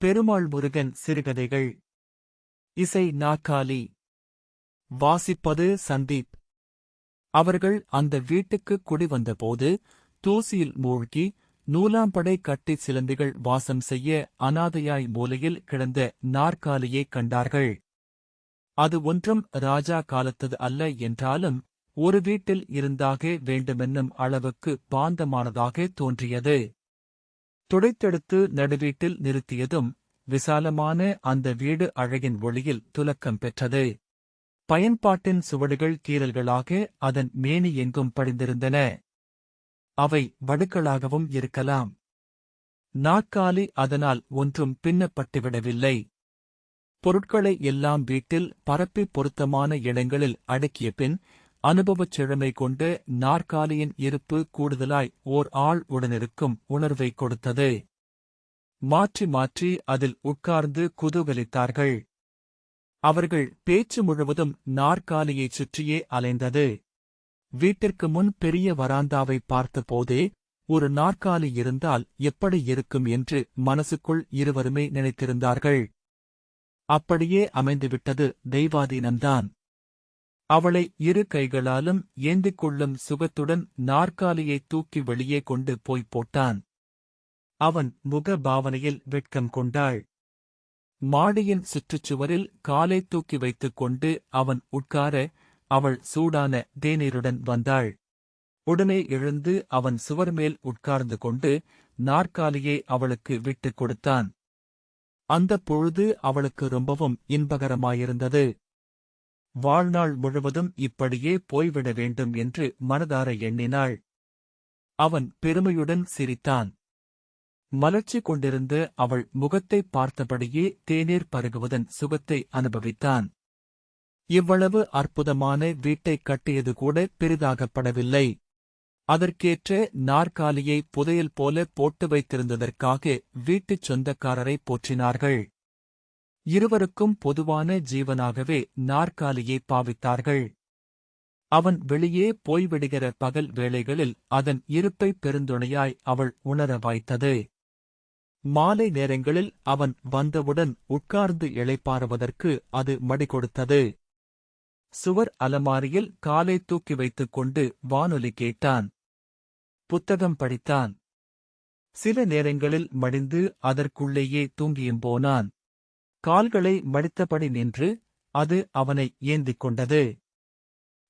பெருமாள் முருகன் சிறுகதைகள். இசை நாற்காலி. வாசிப்பது சந்தீப். அவர்கள் அந்த வீட்டுக்கு குடிவந்தபோது தூசியில் மூழ்கி நூலாம்படை கட்டிச் சிலந்திகள் வாசம் செய்ய அனாதையாய் மூலையில் கிடந்த நாற்காலியைக் கண்டார்கள். அது ஒன்றும் ராஜா காலத்தது அல்ல என்றாலும் ஒரு வீட்டில் இருந்தாக வேண்டுமென்னும் அளவுக்கு பாந்தமானதாக தோன்றியது. துடைத்தெடுத்து நடுவீட்டில் நிறுத்தியதும் விசாலமான அந்த வீடு அழகின் ஒளியில் துலக்கம் பெற்றது. பயன்பாட்டின் சுவடுகள் கீறல்களாக அதன் மேனி எங்கும் படிந்திருந்தன. அவை வடுக்களாகவும் இருக்கலாம். நாற்காலி அதனால் ஒன்றும் பின்னப்பட்டுவிடவில்லை. பொருட்களை எல்லாம் வீட்டில் பரப்பி பொருத்தமான இடங்களில் அடுக்கிய பின் அனுபவச் செழுமை கொண்டு நாற்காலியின் இருப்பு கூடுதலாய் ஓர் ஆள் உடனிருக்கும் உணர்வை கொடுத்தது. மாற்றி மாற்றி அதில் உட்கார்ந்து குதூகலித்தார்கள். அவர்கள் பேச்சு முழுவதும் நாற்காலியைச் சுற்றியே அலைந்தது. வீட்டிற்கு முன் பெரிய வராந்தாவை பார்த்தபோதே ஒரு நாற்காலி இருந்தால் எப்படி இருக்கும் என்று மனசுக்குள் இருவருமே நினைத்திருந்தார்கள். அப்படியே அமைந்துவிட்டது. தெய்வாதீனம்தான். அவளை இரு கைகளாலும் ஏந்திக் கொள்ளும் சுகத்துடன் நாற்காலியை தூக்கி வெளியே கொண்டு போய்ப் போட்டான். அவன் முக பாவனையில் வெட்கம் கொண்டாள். மாடியின் சுற்றுச்சுவரில் காலை தூக்கி வைத்துக் கொண்டு அவன் உட்கார அவள் சூடான தேநீருடன் வந்தாள். உடனே எழுந்து அவன் சுவர்மேல் உட்கார்ந்து கொண்டு நாற்காலியை அவளுக்கு விட்டுக் கொடுத்தான். அந்தப் பொழுது அவளுக்கு ரொம்பவும் இன்பகரமாயிருந்தது. வாழ்நாள் முழுவதும் இப்படியே போய்விட வேண்டும் என்று மனதார எண்ணினாள். அவன் பெருமையுடன் சிரித்தான். மலர்ச்சி கொண்டிருந்த அவள் முகத்தைப் பார்த்தபடியே தேநீர் பருகுவதன் சுகத்தை அனுபவித்தான். இவ்வளவு அற்புதமான வீட்டைக் கட்டியது கூட பெரிதாகப்படவில்லை. அதற்கேற்ற நாற்காலியை புதையல் போல போட்டு வைத்திருந்ததற்காக வீட்டுச் சொந்தக்காரரை போற்றினார்கள். இருவருக்கும் பொதுவான ஜீவனாகவே நாற்காலியை பாவித்தார்கள். அவன் வெளியே போய்விடுகிற பகல் வேளைகளில் அதன் இருப்பை பெருந்துணையாய் அவள் உணர வாய்த்தது. மாலை நேரங்களில் அவன் வந்தவுடன் உட்கார்ந்து இளைப்பாறுவதற்கு அது மடி கொடுத்தது. சுவர் அலமாரியில் காலை தூக்கி வைத்துக் கொண்டு வானொலி கேட்டான். புத்தகம் படித்தான். சில நேரங்களில் மடிந்து அதற்குள்ளேயே தூங்கியும் போனான். கால்களை மடித்தபடி நின்று அது அவனை ஏந்திக் கொண்டது.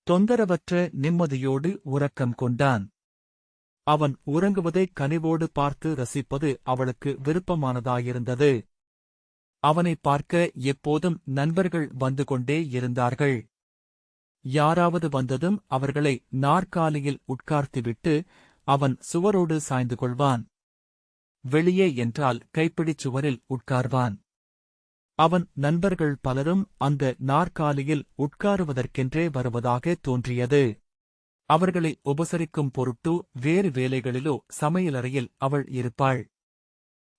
தொந்தரவற்ற நிம்மதியோடு உறக்கம் கொண்டான். அவன் உறங்குவதைக் கனிவோடு பார்த்து ரசிப்பது அவளுக்கு விருப்பமானதாயிருந்தது. அவனைப் பார்க்க எப்போதும் நண்பர்கள் வந்து கொண்டே இருந்தார்கள். யாராவது வந்ததும் அவர்களை நாற்காலியில் உட்கார்த்திவிட்டு அவன் சுவரோடு சாய்ந்து கொள்வான். வெளியே என்றால் கைப்பிடிச் சுவரில் உட்கார்வான். அவன் நண்பர்கள் பலரும் அந்த நாற்காலியில் உட்காருவதற்கென்றே வருவதாக தோன்றியது. அவர்களை உபசரிக்கும் பொருட்டு வேறு வேலைகளிலோ சமையலறையில் அவள் இருப்பாள்.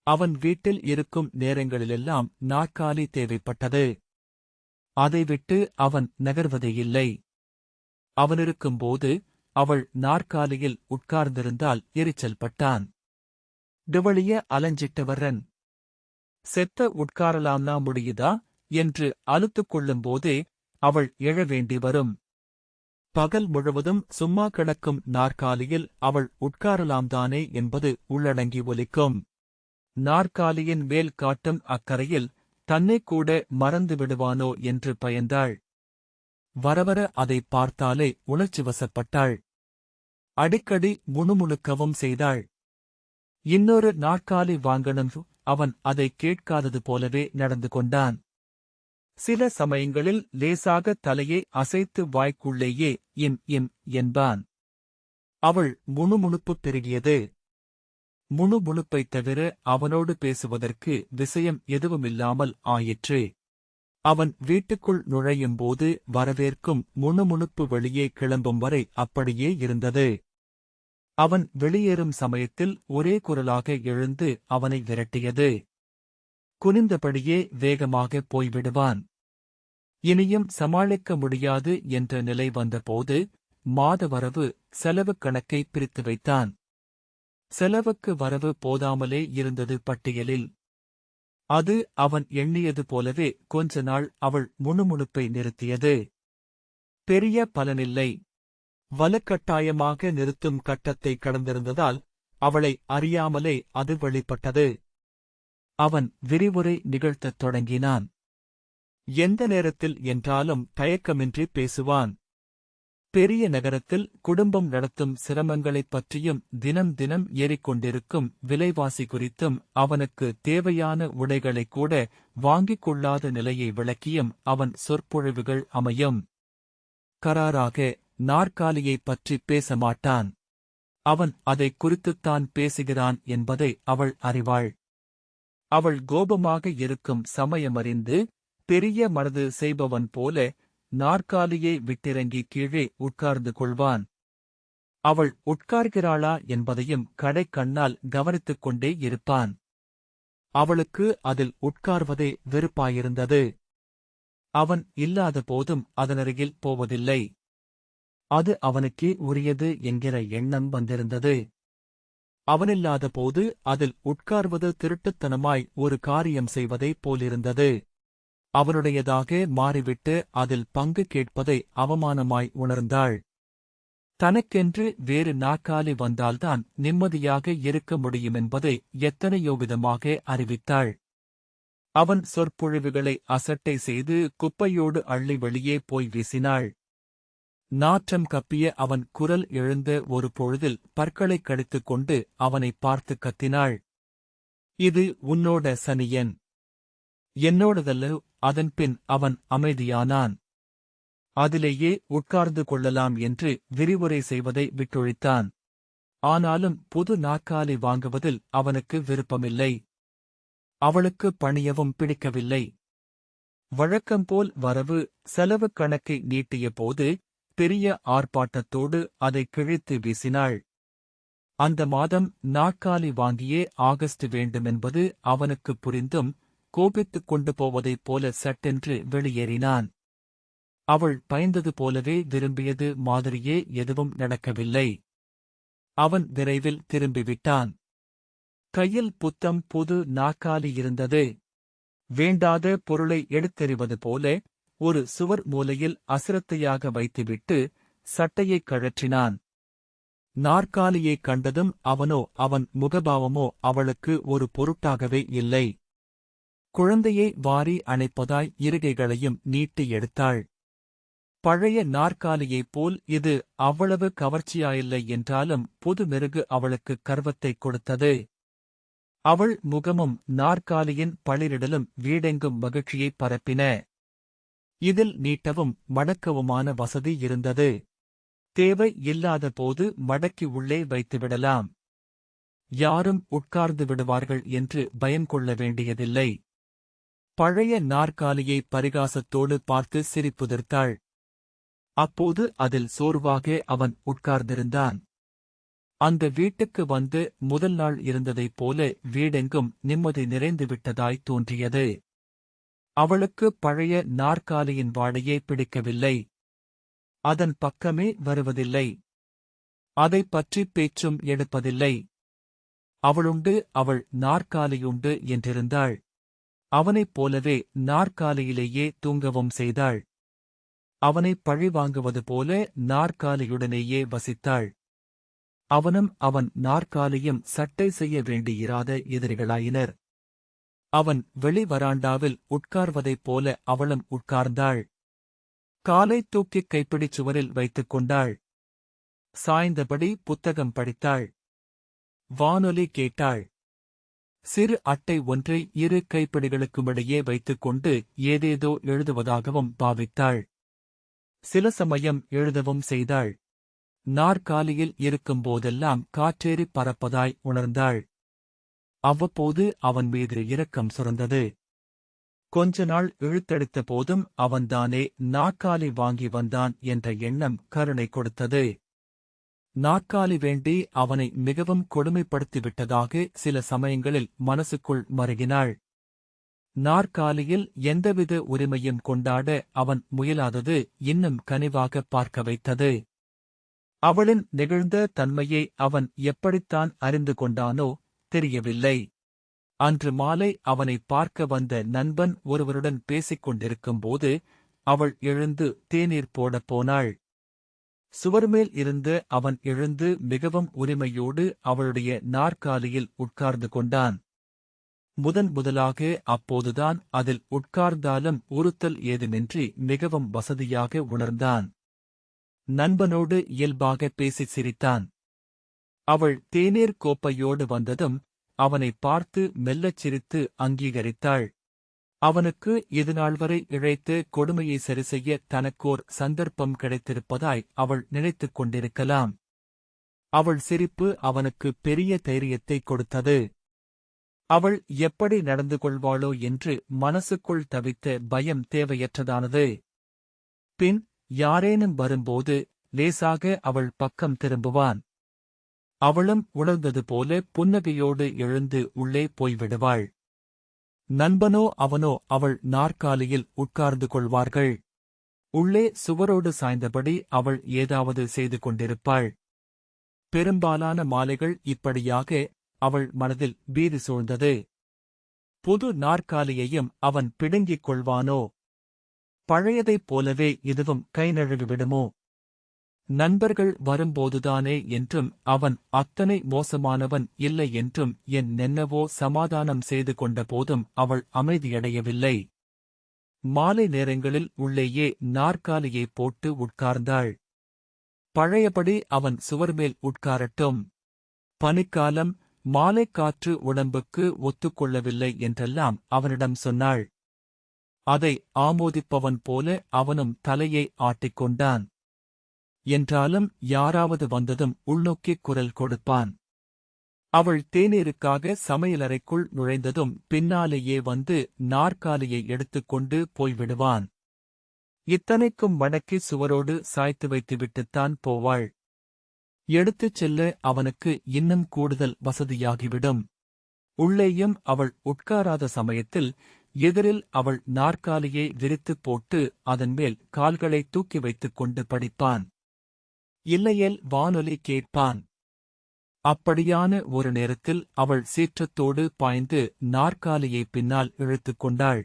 அவன் வீட்டில் இருக்கும் நேரங்களிலெல்லாம் நாற்காலி தேவைப்பட்டது. அதை விட்டு அவன் நகர்வதேயில்லை. அவனிருக்கும்போது அவள் நாற்காலியில் உட்கார்ந்திருந்தால் எரிச்சல் பட்டான். டிவளிய அலஞ்சிட்டவர்ரன் செத்த உட்காரலாம்னா முடியுதா என்று அலுத்துக் கொள்ளும்போதே அவள் எழ வேண்டி வரும். பகல் முழுவதும் சும்மா கிடக்கும் நாற்காலியில் அவள் உட்காரலாம்தானே என்பது உள்ளடங்கி ஒலிக்கும். நாற்காலியின் மேல் காட்டும் அக்கறையில் தன்னைக் கூட மறந்து விடுவானோ என்று பயந்தாள். வரவர அதை பார்த்தாலே உணர்ச்சிவசப்பட்டாள். அடிக்கடி முணுமுணுக்கவும் செய்தாள். இன்னொரு நாற்காலி வாங்கணும். அவன் அதை கேட்காதது போலவே நடந்து கொண்டான். சில சமயங்களில் லேசாக தலையை அசைத்து வாய்க்குள்ளேயே இம் இம் என்பான். அவள் முணுமுணுப்பு பெருகியது. முணுமுணுப்பைத் தவிர அவனோடு பேசுவதற்கு விஷயம் எதுவுமில்லாமல் ஆயிற்று. அவன் வீட்டுக்குள் நுழையும்போது வரவேற்கும் முணுமுணுப்பு வெளியே கிளம்பும் வரை அப்படியே இருந்தது. அவன் வெளியேறும் சமயத்தில் ஒரே குரலாக எழுந்து அவனை விரட்டியது. குனிந்தபடியே வேகமாகப் போய்விடுவான். இனியும் சமாளிக்க முடியாது என்ற நிலை வந்தபோது மாத வரவு செலவுக் கணக்கை பிரித்து வைத்தான். செலவுக்கு வரவு போதாமலே இருந்தது பட்டியலில். அது அவன் எண்ணியது போலவே கொஞ்ச நாள் அவள் முணுமுணுப்பை நிறுத்தியது. பெரிய பலனில்லை. வலுக்கட்டாயமாக நிறுத்தும் கட்டத்தை கடந்திருந்ததால் அவளை அறியாமலே அது வெளிப்பட்டது. அவன் விரிவுரை நிகழ்த்தத் தொடங்கினான். எந்த நேரத்தில் என்றாலும் தயக்கமின்றி பேசுவான். பெரிய நகரத்தில் குடும்பம் நடத்தும் சிரமங்களைப் பற்றியும் தினம் தினம் ஏறிக்கொண்டிருக்கும் விலைவாசி குறித்தும் அவனுக்கு தேவையான உடைகளைக் கூட வாங்கிக் கொள்ளாத நிலையை விளக்கியும் அவன் சொற்பொழிவுகள் அமையும். கராராக நாற்காலியைப் பற்றி பேச மாட்டான். அவன் அதைக் குறித்துத்தான் பேசுகிறான் என்பதை அவள் அறிவாள். அவள் கோபமாக இருக்கும் சமயமறிந்து பெரிய மனது செய்பவன் போல நாற்காலியை விட்டிறங்கி கீழே உட்கார்ந்து கொள்வான். அவள் உட்கார்கிறாளா என்பதையும் கடைக்கண்ணால் கவனித்துக் கொண்டே இருப்பான். அவளுக்கு அதில் உட்கார்வதே வெறுப்பாயிருந்தது. அவன் இல்லாத போதும் அதனருகில் போவதில்லை. அது அவனுக்கே உரியது என்கிற எண்ணம் வந்திருந்தது. அவனில்லாத போது அதில் உட்கார்வது திருட்டுத்தனமாய் ஒரு காரியம் செய்வதைப் போலிருந்தது. அவனுடையதாக மாறிவிட்டு அதில் பங்கு கேட்பதை அவமானமாய் உணர்ந்தாள். தனக்கென்று வேறு நாற்காலி வந்தால்தான் நிம்மதியாக இருக்க முடியுமென்பதை எத்தனையோ விதமாக அறிவித்தாள். அவன் சொற்பொழிவுகளை அசட்டை செய்து குப்பையோடு அள்ளி வெளியே போய் வீசினாள். நாற்றம் கப்பிய அவன் குரல் எழுந்த ஒரு பொழுதில் பற்களைக் கடித்துக் கொண்டு அவனை பார்த்து கத்தினாள். இது உன்னோட சனியன், என்னோடதல்ல. அதன்பின் அவன் அமைதியானான். அதிலேயே உட்கார்ந்து கொள்ளலாம் என்று விரிவுரை செய்வதை விட்டொழித்தான். ஆனாலும் புது நாற்காலி வாங்குவதில் அவனுக்கு விருப்பமில்லை. அவளுக்கு பணியவும் பிடிக்கவில்லை. வழக்கம்போல் வரவு செலவுக் கணக்கை நீட்டிய போது பெரிய ஆர்ப்பாட்டத்தோடு அதை கிழித்து வீசினாள். அந்த மாதம் நாற்காலி வாங்கியே ஆகஸ்ட் வேண்டுமென்பது அவனுக்குப் புரிந்தும் கோபித்துக் கொண்டு போவதைப் போல சட்டென்று வெளியேறினான். அவள் பயந்தது போலவே விரும்பியது மாதிரியே எதுவும் நடக்கவில்லை. அவன் விரைவில் திரும்பிவிட்டான். கையில் புத்தம் புது நாற்காலி இருந்தது. வேண்டாத பொருளை எடுத்தெறிவது போல ஒரு சுவர் மூலையில் அசிரத்தையாக வைத்துவிட்டு சட்டையைக் கழற்றினான். நாற்காலியைக் கண்டதும் அவனோ அவன் முகபாவமோ அவளுக்கு ஒரு பொருட்டாகவே இல்லை. குழந்தையை வாரி அணைப்பதாய் இருகைகளையும் நீட்டி எடுத்தாள். பழைய நாற்காலியைப் போல் இது அவ்வளவு கவர்ச்சியாயில்லை என்றாலும் புது மெருகு அவளுக்கு கர்வத்தைக் கொடுத்தது. அவள் முகமும் நாற்காலியின் பளிரிடலும் வீடெங்கும் மகிழ்ச்சியைப் பரப்பின. இதில் நீட்டவும் மடக்கவுமான வசதி இருந்தது. தேவை இல்லாத போது மடக்கி உள்ளே வைத்துவிடலாம். யாரும் உட்கார்ந்து விடுவார்கள் என்று பயம் கொள்ள வேண்டியதில்லை. பழைய நாற்காலியை பரிகாசத்தோடு பார்த்து சிரிப்புதிர்த்தாள். அப்போது அதில் சோர்வாக அவன் உட்கார்ந்திருந்தான். அந்த வீட்டுக்கு வந்து முதல் நாள் இருந்ததைப் போல வீடெங்கும் நிம்மதி நிறைந்துவிட்டதாய் தோன்றியது. அவளுக்கு பழைய நாற்காலியின் வாடையே பிடிக்கவில்லை. அதன் பக்கமே வருவதில்லை. அதைப் பற்றி பேச்சும் எடுப்பதில்லை. அவளுண்டு, அவள் நாற்காலியுண்டு என்றிருந்தாள். அவனைப் போலவே நாற்காலியிலேயே தூங்கவும் செய்தாள். அவனைப் பழிவாங்குவது போல நாற்காலியுடனேயே வசித்தாள். அவனும் அவன் நாற்காலியும் சட்டை செய்ய வேண்டியிராத எதிரிகளாயினர். அவன் வெளி வராண்டாவில் உட்கார்வதைப் போல அவளும் உட்கார்ந்தாள். காலை தூக்கிக் கைப்பிடிச் சுவரில் வைத்துக் கொண்டாள். சாய்ந்தபடி புத்தகம் படித்தாள். வானொலி கேட்டாள். சிறு அட்டை ஒன்றை இரு கைப்பிடிகளுக்குமிடையே வைத்துக் கொண்டு ஏதேதோ எழுதுவதாகவும் பாவித்தாள். சில சமயம் எழுதவும் செய்தாள். நாற்காலியில் இருக்கும்போதெல்லாம் காற்றேறிப் பறப்பதாய் உணர்ந்தாள். அவ்வப்போது அவன் மீது இரக்கம் சுரந்தது. கொஞ்ச நாள் இழுத்தடித்த போதும் அவன்தானே நாற்காலி வாங்கி வந்தான் என்ற எண்ணம் கருணை கொடுத்தது. நாற்காலி வேண்டி அவனை மிகவும் கொடுமைப்படுத்திவிட்டதாக சில சமயங்களில் மனசுக்குள் மருகினாள். நாற்காலியில் எந்தவித உரிமையும் கொண்டாட அவன் முயலாதது இன்னும் கனிவாகப் பார்க்க வைத்தது. அவளின் நெகிழ்ந்த தன்மையை அவன் எப்படித்தான் அறிந்து கொண்டானோ தெரியவில்லை. அன்று மாலை அவனை பார்க்க வந்த நண்பன் ஒருவருடன் பேசிக் கொண்டிருக்கும்போது அவள் எழுந்து தேநீர் போடப் போனாள். சுவர்மேல் இருந்து அவன் எழுந்து மிகவும் உரிமையோடு அவளுடைய நாற்காலியில் உட்கார்ந்து கொண்டான். முதலாக அப்போதுதான் அதில் உட்கார்ந்தாலும் உறுத்தல் ஏதுமின்றி மிகவும் வசதியாக உணர்ந்தான். நண்பனோடு இயல்பாக பேசிச் சிரித்தான். அவள் தேநீர் கோப்பையோடு வந்ததும் அவனை பார்த்து மெல்லச் சிரித்து அங்கீகரித்தாள். அவனுக்கு இதுநாள்வரை இழைத்த கொடுமையை சரிசெய்ய தனக்கோர் சந்தர்ப்பம் கிடைத்திருப்பதாய் அவள் நினைத்துக் கொண்டிருக்கலாம். அவள் சிரிப்பு அவனுக்கு பெரிய தைரியத்தை கொடுத்தது. அவள் எப்படி நடந்து கொள்வாளோ என்று மனசுக்குள் தவித்த பயம் தேவையற்றதானது. பின் யாரேனும் வரும்போது லேசாக அவள் பக்கம் திரும்புவான். அவளும் உணர்ந்தது போல புன்னகையோடு எழுந்து உள்ளே போய்விடுவாள். நண்பனோ அவனோ அவள் நாற்காலியில் உட்கார்ந்து கொள்வார்கள். உள்ளே சுவரோடு சாய்ந்தபடி அவள் ஏதாவது செய்து கொண்டிருப்பாள். பெரும்பாலான மாலைகள் இப்படியாக அவள் மனதில் பீதி சூழ்ந்தது. புது நாற்காலியையும் அவன் பிடுங்கிக் கொள்வானோ? பழையதைப் போலவே இதுவும் கை நழுவிவிடுமோ? நண்பர்கள் வரும்போதுதானே என்றும் அவன் அத்தனை மோசமானவன் இல்லை என்றும் என்னென்னவோ சமாதானம் செய்து கொண்ட போதும் அவள் அமைதியடையவில்லை. மாலை நேரங்களில் உள்ளேயே நாற்காலியைப் போட்டு உட்கார்ந்தாள். பழையபடி அவன் சுவர்மேல் உட்காரட்டும். பனிக்காலம், மாலைக்காற்று உடம்புக்கு ஒத்துக்கொள்ளவில்லை என்றெல்லாம் அவனிடம் சொன்னாள். அதை ஆமோதிப்பவன் போல அவனும் தலையை ஆட்டிக்கொண்டான். என்றாலும் யாராவது வந்ததும் உள்நோக்கிக் குரல் கொடுப்பான். அவள் தேநீருக்காக சமையலறைக்குள் நுழைந்ததும் பின்னாலேயே வந்து நாற்காலியை எடுத்துக்கொண்டு போய்விடுவான். இத்தனைக்கும் மடக்கி சுவரோடு சாய்த்து வைத்துவிட்டுத்தான் போவாள். எடுத்துச் செல்ல அவனுக்கு இன்னும் கூடுதல் வசதியாகிவிடும். உள்ளேயும் அவள் உட்காராத சமயத்தில் எதிரில் அவள் நாற்காலியை விரித்துப் போட்டு அதன்மேல் கால்களை தூக்கி வைத்துக் கொண்டு படிப்பான். இல்லையேல் வானொலி கேட்பான். அப்படியான ஒரு நேரத்தில் அவள் சீற்றத்தோடு பாய்ந்து நாற்காலியை பின்னால் இழுத்துக் கொண்டாள்.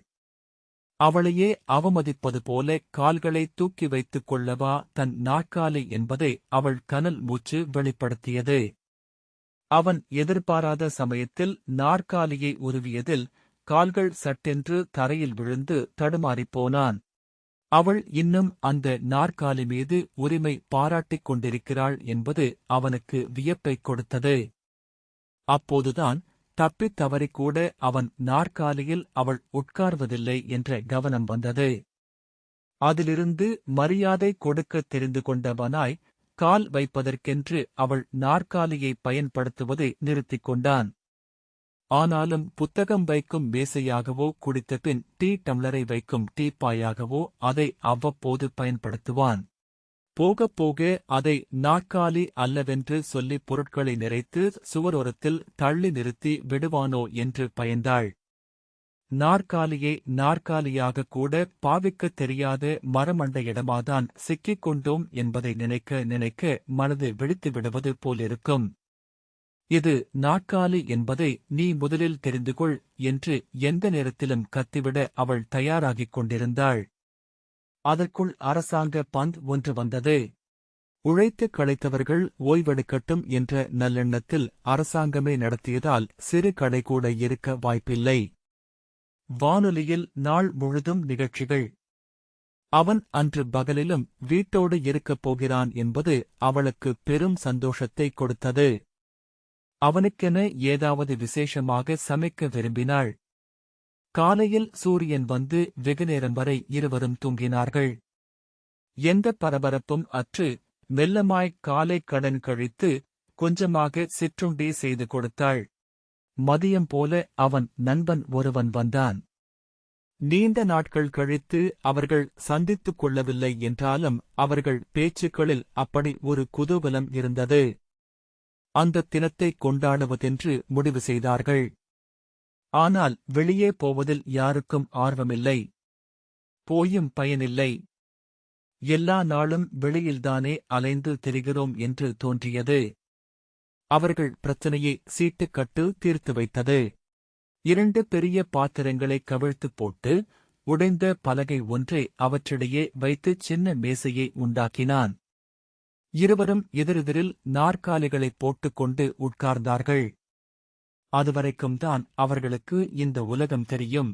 அவளையே அவமதிப்பது போல கால்களை தூக்கி வைத்துக் கொள்ளவா தன் நாற்காலி என்பதை அவள் கனல் மூச்சு வெளிப்படுத்தியது. அவன் எதிர்பாராத சமயத்தில் நாற்காலியை உருவியதில் கால்கள் சட்டென்று தரையில் விழுந்து தடுமாறிப் போனான். அவள் இன்னும் அந்த நாற்காலி மீது உரிமை பாராட்டிக் கொண்டிருக்கிறாள் என்பது அவனுக்கு வியப்பைக் கொடுத்தது. அப்போதுதான் தப்பித் தவறிக்கூட அவன் நாற்காலியில் அவள் உட்கார்வதில்லை என்ற கவனம் வந்தது. அதிலிருந்து மரியாதை கொடுக்கத் தெரிந்து கொண்டவனாய் கால் வைப்பதற்கென்று அவள் நாற்காலியை பயன்படுத்துவதை நிறுத்திக் கொண்டான். ஆனாலும் புத்தகம் வைக்கும் மேசையாகவோ குடித்தபின் டீ டம்ளரை வைக்கும் டீப்பாயாகவோ அதை அவ்வப்போது பயன்படுத்துவான். போகப் போக அதை நாற்காலி அல்லவென்று சொல்லி பொருட்களை நிறைத்து சுவரோரத்தில் தள்ளி நிறுத்தி விடுவானோ என்று பயந்தாள். நாற்காலியை நாற்காலியாகக் கூட பாவிக்கத் தெரியாத மரமண்டையிடமாதான் சிக்கிக் கொண்டோம் என்பதை நினைக்க நினைக்க மனது வெடித்து விடுவது போலிருக்கும். இது நாற்காலி என்பதை நீ முதலில் தெரிந்துகொள் என்று எந்த நேரத்திலும் கத்திவிட அவள் தயாராகிக் கொண்டிருந்தாள். அதற்குள் அரசாங்க பந்த் ஒன்று வந்தது. உழைத்துக் களைத்தவர்கள் ஓய்வெடுக்கட்டும் என்ற நல்லெண்ணத்தில் அரசாங்கமே நடத்தியதால் சிறு கடை கூட இருக்க வாய்ப்பில்லை. வானொலியில் நாள் முழுதும் நிகழ்ச்சிகள். அவன் அன்று பகலிலும் வீட்டோடு இருக்கப் போகிறான் என்பது அவளுக்கு பெரும் சந்தோஷத்தை கொடுத்தது. அவனுக்கென ஏதாவது விசேஷமாக சமைக்க விரும்பினாள். காலையில் சூரியன் வந்து வெகுநேரம் வரை இருவரும் தூங்கினார்கள். எந்த பரபரப்பும் அற்று மெல்லமாய் காலை கடன் கழித்து கொஞ்சமாக சிற்றுண்டி செய்து கொடுத்தாள். மதியம் போல அவன் நண்பன் ஒருவன் வந்தான். நீண்ட நாட்கள் கழித்து அவர்கள் சந்தித்துக் கொள்ளவில்லை என்றாலும் அவர்கள் பேச்சுக்களில் அப்படி ஒரு குதூகலம் இருந்தது. அந்த தினத்தை கொண்டாடுவதென்று முடிவு செய்தார்கள். ஆனால் வெளியே போவதில் யாருக்கும் ஆர்வமில்லை. போயும் பயனில்லை. எல்லா நாளும் வெளியில்தானே அலைந்து திரிகிறோம் என்று தோன்றியது. அவர்கள் பிரச்சனையை சீட்டுக்கட்டு தீர்த்து வைத்தது. 2 பெரிய பாத்திரங்களை கவிழ்த்துப் போட்டு உடைந்த பலகை ஒன்றை அவற்றிடையே வைத்து சின்ன மேசையை உண்டாக்கினான். இருவரும் எதிரெதிரில் நாற்காலிகளைப் போட்டுக்கொண்டு உட்கார்ந்தார்கள். அதுவரைக்கும் தான் அவர்களுக்கு இந்த உலகம் தெரியும்.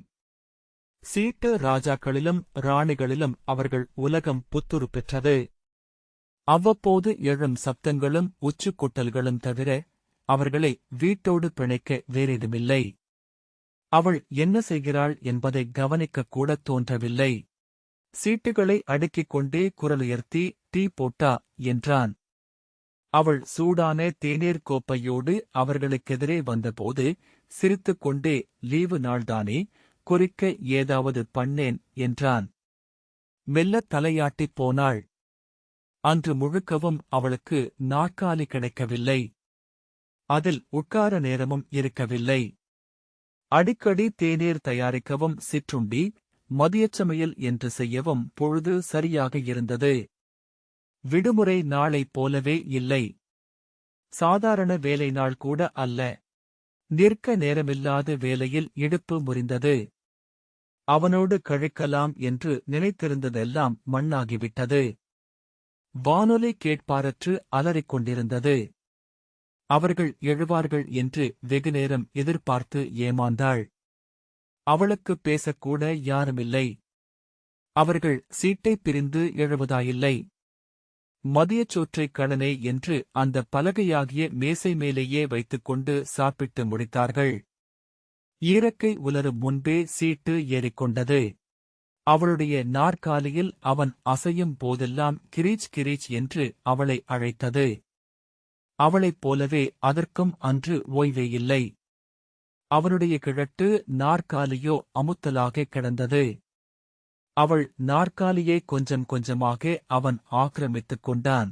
சீட்டு ராஜாக்களிலும் ராணிகளிலும் அவர்கள் உலகம் புத்துரு பெற்றது. அவ்வப்போது எழும் சப்தங்களும் உச்சுக்கொட்டல்களும் தவிர அவர்களை வீட்டோடு பிணைக்க வேறேதுமில்லை. அவள் என்ன செய்கிறாள் என்பதை கவனிக்கக்கூடத் தோன்றவில்லை. சீட்டுகளை அடுக்கிக் கொண்டே குரலுயர்த்தி, டீ போட்டா என்றான். அவள் சூடான தேநீர் கோப்பையோடு அவர்களுக்கெதிரே வந்தபோது சிரித்துக் கொண்டே, லீவு நாள்தானே, குறிக்க ஏதாவது பண்ணேன் என்றான். மெல்லத் தலையாட்டிப் போனாள். அன்று முழுக்கவும் அவளுக்கு நாற்காலி கிடைக்கவில்லை. அதில் உட்கார நேரமும் இருக்கவில்லை. அடிக்கடி தேநீர் தயாரிக்கவும் சிற்றுண்டி, மதியச்சமையல் என்று செய்யவும் பொழுது சரியாக இருந்தது. விடுமுறை நாளைப் போலவே இல்லை. சாதாரண வேலை நாள் கூட அல்ல. நிற்க நேரமில்லாத வேலையில் இடுப்பு முறிந்தது. அவனோடு கழிக்கலாம் என்று நினைத்திருந்ததெல்லாம் மண்ணாகிவிட்டது. வானொலி கேட்பாரற்று அலறிக் கொண்டிருந்தது. அவர்கள் எழுவார்கள் என்று வெகுநேரம் எதிர்பார்த்து ஏமாந்தாள். அவளுக்குப் பேசக்கூட யாருமில்லை. அவர்கள் சீட்டைப் பிரிந்து எழுவதாயில்லை. மதியச்சோற்றைக் கடனே என்று அந்த பலகையாகிய மேசை மேலேயே வைத்துக்கொண்டு சாப்பிட்டு முடித்தார்கள். ஈரக்கை உலரும் முன்பே சீட்டு ஏறிக்கொண்டது. அவளுடைய நாற்காலியில் அவன் அசையும் போதெல்லாம் கிரீச் கிரீச் என்று அவளை அழைத்தது. அவளைப் போலவே அதற்கும் அன்று ஓய்வே இல்லை. அவனுடைய கிழட்டு நாற்காலியோ அமுத்தலாக கிடந்தது. அவள் நாற்காலியை கொஞ்சம் கொஞ்சமாக அவன் ஆக்கிரமித்துக் கொண்டான்.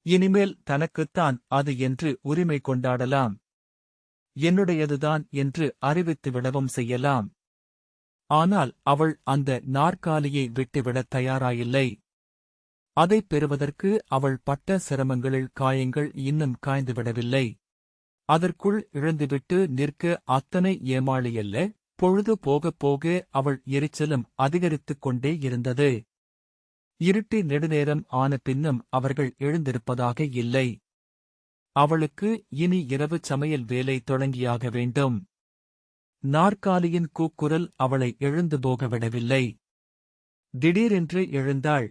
இனிமேல் தனக்குத்தான் அது என்று உரிமை கொண்டாடலாம். என்னுடையதுதான் என்று அறிவித்துவிடவும் செய்யலாம். ஆனால் அவள் அந்த நாற்காலியை விட்டுவிடத் தயாராயில்லை. அதைப் பெறுவதற்கு அவள் பட்ட சிரமங்களில் காயங்கள் இன்னும் காய்ந்துவிடவில்லை. அதற்குள் இழந்துவிட்டு நிற்க அத்தனை ஏமாளியல்ல. பொழுது போகப் போக அவள் எரிச்சலும் அதிகரித்துக் கொண்டே இருந்தது. இருட்டி நெடுநேரம் ஆன பின்னும் அவர்கள் எழுந்திருப்பதாக இல்லை. அவளுக்கு இனி இரவு சமையல் வேலை தொடங்கியாக வேண்டும். நாற்காலியின் கூக்குரல் அவளை எழுந்து போக விடவில்லை. திடீரென்று எழுந்தாள்.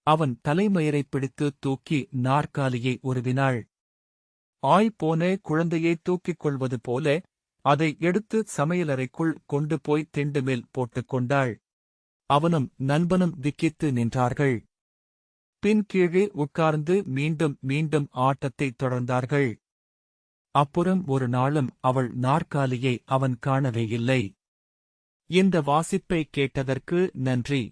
அவன் தலைமயிரைப் பிடித்து தூக்கி நாற்காலியை உருவினாள். போன குழந்தையை தூக்கிக் கொள்வது போல அதை எடுத்து சமையலறைக்குள் கொண்டு போய் திண்டுமேல் போட்டுக் கொண்டாள். அவனும் நண்பனும் விக்கித்து நின்றார்கள். பின் கீழே உட்கார்ந்து மீண்டும் மீண்டும் ஆட்டத்தைத் தொடர்ந்தார்கள். அப்புறம் ஒரு நாளும் அவள் நாற்காலியை அவன் காணவே இல்லை. இந்த வாசிப்பை கேட்டதற்கு நன்றி.